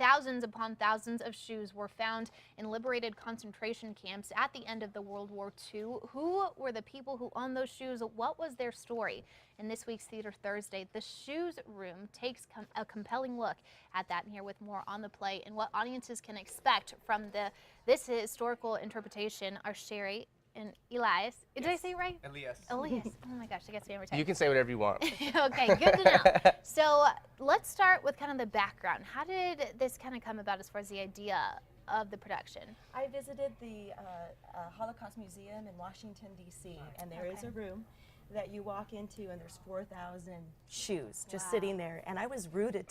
Thousands upon thousands of shoes were found in liberated concentration camps at the end of the World War II. Who were the people who owned those shoes? What was their story? In this week's Theater Thursday, the Shoes Room takes a compelling look at that, and here with more on the play and what audiences can expect from this historical interpretation are Sherry and Elias. Did I say it right? Elias. Elias. Oh my gosh, I guess every time. You can say whatever you want. Okay, good to know. So let's start with kind of the background. How did this kind of come about as far as the idea of the production? I visited the Holocaust Museum in Washington, D.C., and there is a room that you walk into, and there's 4,000 shoes just sitting there, and I was rooted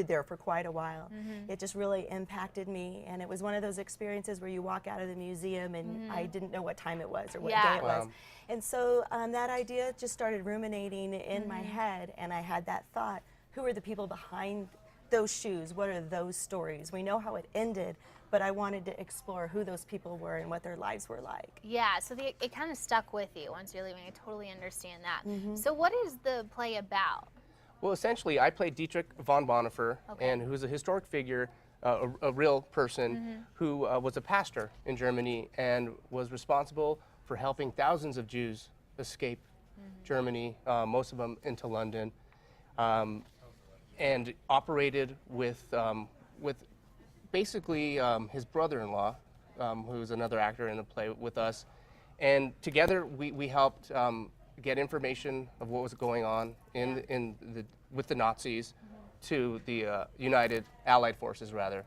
there for quite a while. It just really impacted me, and it was one of those experiences where you walk out of the museum and I didn't know what time it was or what day it was. And so that idea just started ruminating in my head, and I had that thought, who are the people behind those shoes? What are those stories? We know how it ended, but I wanted to explore who those people were and what their lives were like. Yeah, so it kind of stuck with you once you're leaving. I totally understand that. So what is the play about? Well, essentially, I played Dietrich von Bonhoeffer, and who's a historic figure, a real person who was a pastor in Germany and was responsible for helping thousands of Jews escape Germany, most of them into London, and operated with basically his brother-in-law, who's another actor in the play with us, and together we helped get information of what was going on with the Nazis to the United Allied Forces, rather.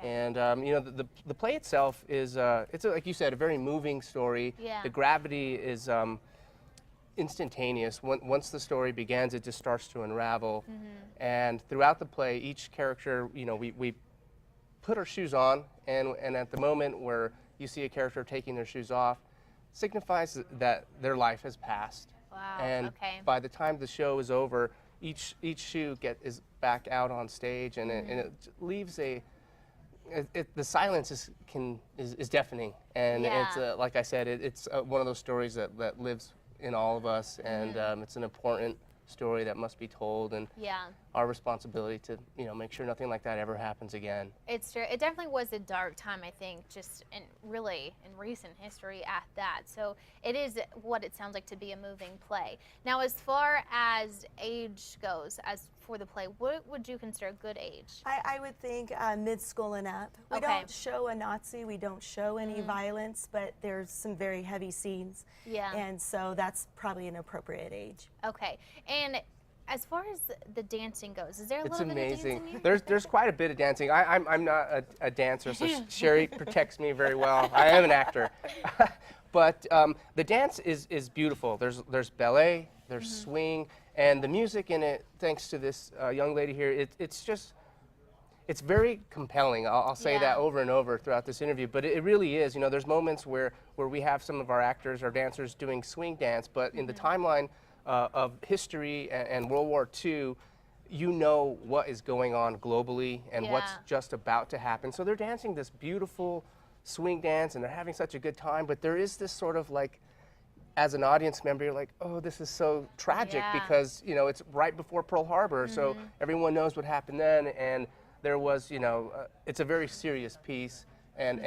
And you know, the play itself is it's like you said, a very moving story. The gravity is instantaneous. Once the story begins, it just starts to unravel. And throughout the play, each character, you know, we put our shoes on, and at the moment where you see a character taking their shoes off, signifies that their life has passed. Wow. And by the time the show is over, each shoe is back out on stage, and it leaves the silence is deafening, and it's like I said, it's one of those stories that lives in all of us, and it's an important story that must be told, and our responsibility to make sure nothing like that ever happens again. It's true. It definitely was a dark time, I think, just in recent history at that. So it is what it sounds like to be a moving play. Now, as far as age goes, as for the play, what would you consider a good age? I would think mid-school and up. We don't show a Nazi, we don't show any violence, but there's some very heavy scenes. And so that's probably an appropriate age. Okay. And as far as the dancing goes, is there a It's little amazing. bit of dancing here? There's quite a bit of dancing. I'm not a dancer, so Sherry protects me very well. I am an actor. But the dance is beautiful. There's ballet, there's swing, and the music in it, thanks to this young lady here, it's very compelling. I'll say that over and over throughout this interview, but it really is. You know, there's moments where we have some of our actors, our dancers doing swing dance, but in the timeline of history and World War II, you know what is going on globally and what's just about to happen. So they're dancing this beautiful swing dance, and they're having such a good time, but there is this sort of like, as an audience member, you're like, oh, this is so tragic because, you know, it's right before Pearl Harbor, so everyone knows what happened then, and there was, you know, it's a very serious piece and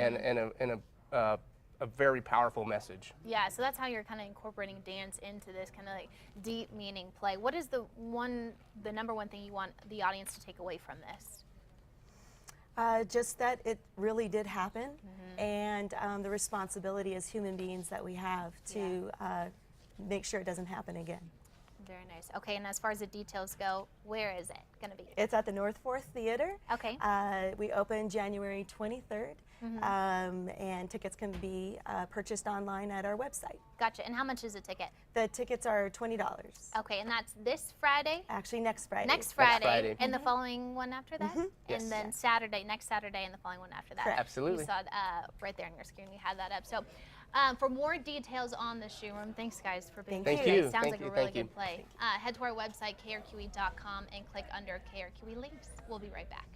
a very powerful message. Yeah, so that's how you're kind of incorporating dance into this kind of like deep meaning play. What is the number one thing you want the audience to take away from this? Just that it really did happen, and the responsibility as human beings that we have to make sure it doesn't happen again. Very nice. Okay, and as far as the details go, where is it going to be? It's at the North Fourth Theater. Okay. We open January 23rd, and tickets can be purchased online at our website. Gotcha. And how much is a ticket? The tickets are $20. Okay, and that's this Friday? Actually, next Friday. Next Friday. And the following one after that? Yes. And then next Saturday, and the following one after that. Correct. Absolutely. You saw it right there on your screen. We had that up. So. For more details on the Shoe Room, thanks guys for being here. Thank you. Sounds like a really good play. Head to our website, krqe.com, and click under KRQE links. We'll be right back.